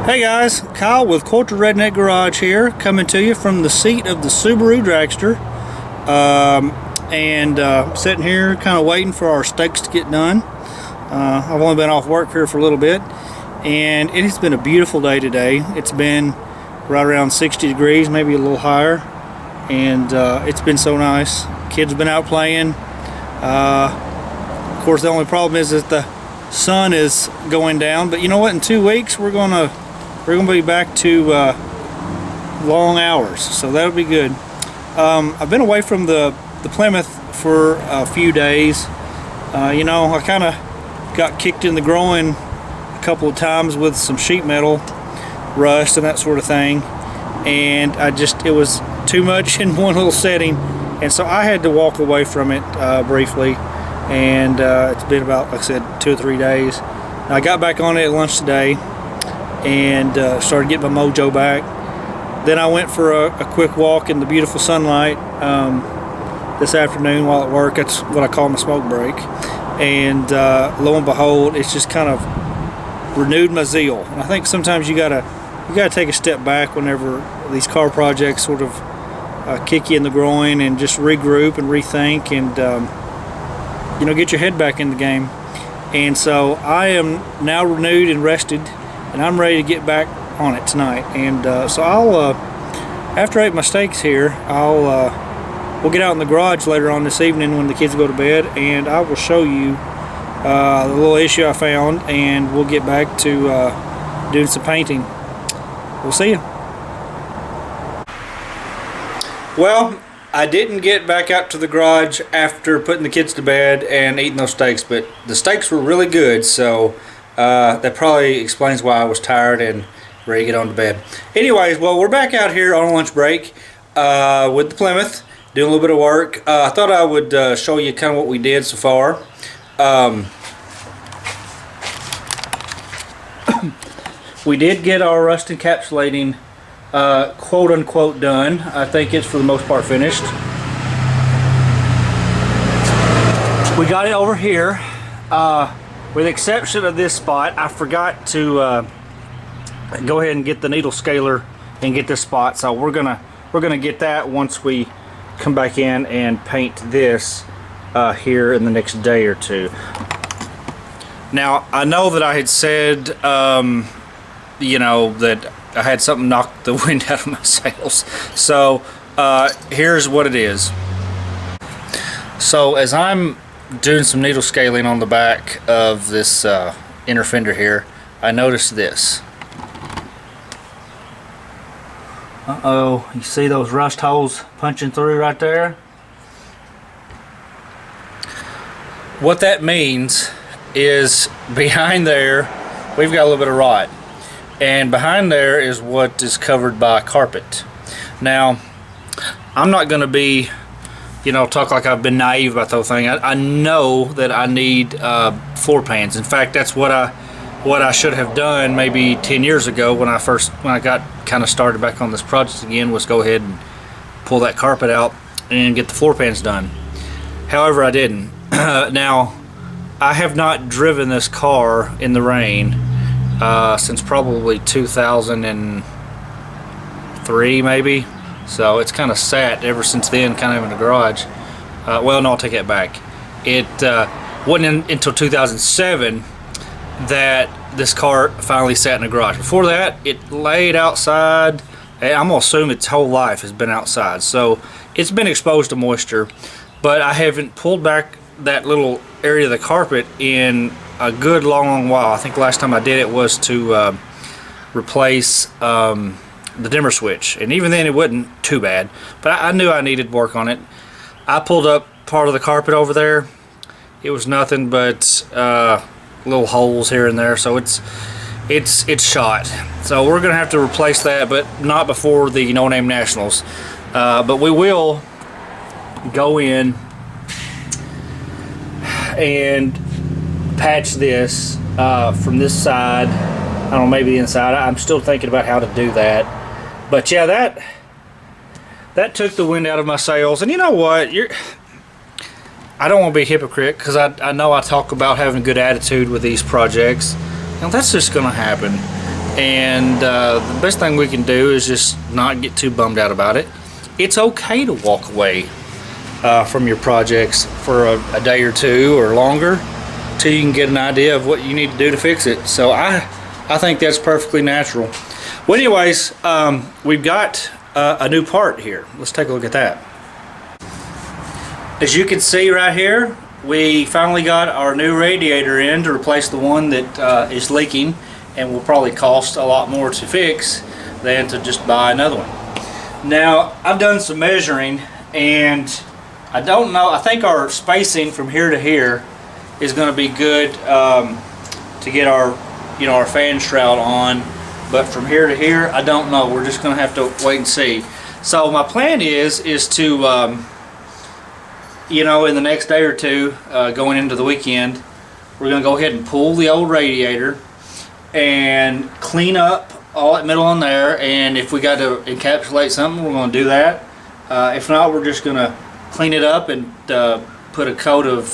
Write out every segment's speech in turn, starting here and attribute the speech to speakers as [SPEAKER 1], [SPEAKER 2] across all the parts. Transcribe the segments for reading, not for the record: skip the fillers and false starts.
[SPEAKER 1] Hey guys, Kyle with Culture Redneck Garage here, coming to you from the seat of the Subaru Dragster, sitting here kind of waiting for our steaks to get done. I've only been off work here for a little bit, and it has been a beautiful day today. It's been right around 60 degrees, maybe a little higher, and it's been so nice. Kids have been out playing. Of course, the only problem is that the sun is going down, but you know what, in 2 weeks we're gonna be back to long hours, so that'll be good. I've been away from the Plymouth for a few days. You know, I kind of got kicked in the groin a couple of times with some sheet metal rust and that sort of thing, and it was too much in one little setting, and so I had to walk away from it briefly, and it's been about, like I said, 2 or 3 days. I got back on it at lunch today and started getting my mojo back. Then I went for a quick walk in the beautiful sunlight this afternoon while at work. That's what I call my smoke break, and lo and behold, it's just kind of renewed my zeal. And I think sometimes you gotta take a step back whenever these car projects sort of kick you in the groin, and just regroup and rethink, and you know, get your head back in the game. And so I am now renewed and rested, and I'm ready to get back on it tonight. And so I'll after I eat my steaks here, we'll get out in the garage later on this evening when the kids go to bed, and I will show you the little issue I found, and we'll get back to doing some painting. We'll see you. Well, I didn't get back out to the garage after putting the kids to bed and eating those steaks, but the steaks were really good, so that probably explains why I was tired and ready to get on to bed. Anyways, well, we're back out here on lunch break with the Plymouth, doing a little bit of work. I thought I would show you kind of what we did so far. We did get our rust encapsulating quote-unquote done. I think it's for the most part finished. We got it over here. With the exception of this spot, I forgot to go ahead and get the needle scaler and get this spot. So we're gonna get that once we come back in and paint this here in the next day or two. Now, I know that I had said, you know, that I had something knock the wind out of my sails. So here's what it is. So as I'm doing some needle scaling on the back of this inner fender here, I noticed this. Uh-oh, you see those rust holes punching through right there? What that means is behind there we've got a little bit of rot, and behind there is what is covered by carpet. Now, I'm not going to be, you know, talk like I've been naive about the whole thing. I know that I need floor pans. In fact, that's what I should have done maybe 10 years ago when I got kind of started back on this project again, was go ahead and pull that carpet out and get the floor pans done. However, I didn't. Now, I have not driven this car in the rain since probably 2003 maybe. So it's kind of sat ever since then, kind of in the garage. Well, no, I'll take that back. It wasn't until 2007 that this car finally sat in the garage. Before that, it laid outside. I'm gonna assume its whole life has been outside, so it's been exposed to moisture. But I haven't pulled back that little area of the carpet in a good long while. I think the last time I did it was to replace the dimmer switch, and even then it wasn't too bad, but I knew I needed work on it. I pulled up part of the carpet over there. It was nothing but little holes here and there, so it's shot. So we're gonna have to replace that, but not before the No Name Nationals. But we will go in and patch this from this side. I don't know, maybe the inside. I'm still thinking about how to do that. But yeah, that took the wind out of my sails. And you know what? I don't want to be a hypocrite, because I know I talk about having a good attitude with these projects. Now that's just going to happen. and the best thing we can do is just not get too bummed out about it. It's okay to walk away from your projects for a day or two or longer till you can get an idea of what you need to do to fix it. So I think that's perfectly natural. Well, anyways, we've got a new part here. Let's take a look at that. As you can see right here, we finally got our new radiator in to replace the one that is leaking and will probably cost a lot more to fix than to just buy another one. Now, I've done some measuring, and I don't know, I think our spacing from here to here is going to be good to get our our fan shroud on, but from here to here I don't know. We're just going to have to wait and see. So my plan is to in the next day or two, going into the weekend, we're going to go ahead and pull the old radiator and clean up all that middle on there, and if we got to encapsulate something, we're going to do that. If not, we're just going to clean it up and put a coat of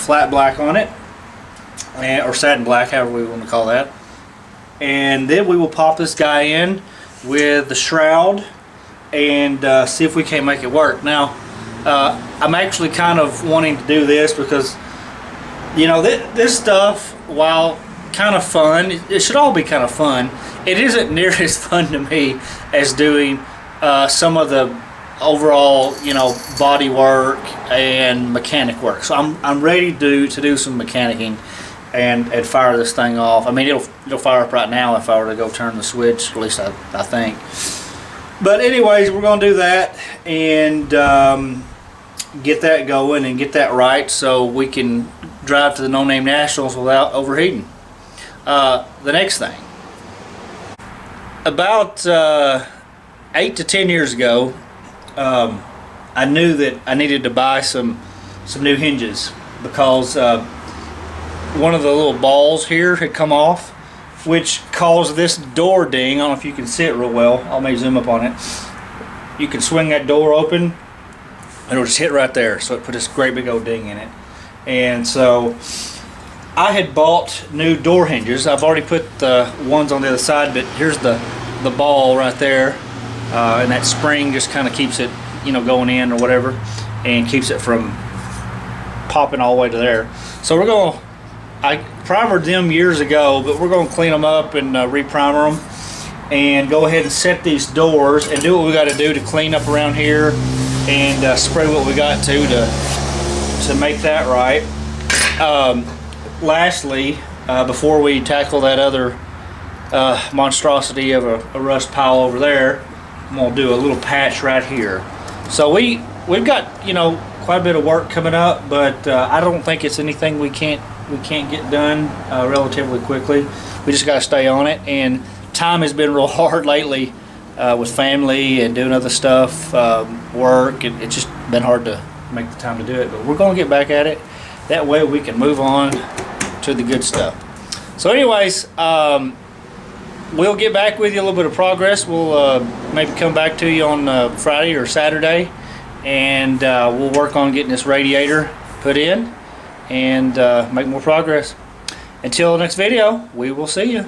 [SPEAKER 1] flat black on it, or satin black, however we want to call that. And then we will pop this guy in with the shroud and see if we can't make it work. Now, I'm actually kind of wanting to do this because, this stuff, while kind of fun, it should all be kind of fun, it isn't near as fun to me as doing some of the overall body work and mechanic work. So I'm ready to do some mechanicking and fire this thing off. I mean, it'll fire up right now if I were to go turn the switch, at least I think. But anyways, we're going to do that and get that going and get that right so we can drive to the No Name Nationals without overheating. The next thing, about 8 to 10 years ago, I knew that I needed to buy some new hinges because one of the little balls here had come off, which caused this door ding. I don't know if you can see it real well. I'll maybe zoom up on it. You can swing that door open and it'll just hit right there, so it put this great big old ding in it. And so I had bought new door hinges. I've already put the ones on the other side, but here's the ball right there, and that spring just kind of keeps it going in or whatever, and keeps it from popping all the way to there. So I primered them years ago, but we're going to clean them up and re-primer them and go ahead and set these doors and do what we got to do to clean up around here and spray what we got to make that right. Lastly, before we tackle that other monstrosity of a rust pile over there, I'm going to do a little patch right here. So we've got quite a bit of work coming up, but I don't think it's anything we can't get done relatively quickly. We just got to stay on it, and time has been real hard lately with family and doing other stuff, work. It's just been hard to make the time to do it, but we're going to get back at it. That way we can move on to the good stuff. So anyways, we'll get back with you a little bit of progress. We'll maybe come back to you on Friday or Saturday, and we'll work on getting this radiator put in and make more progress. Until the next video, we will see you.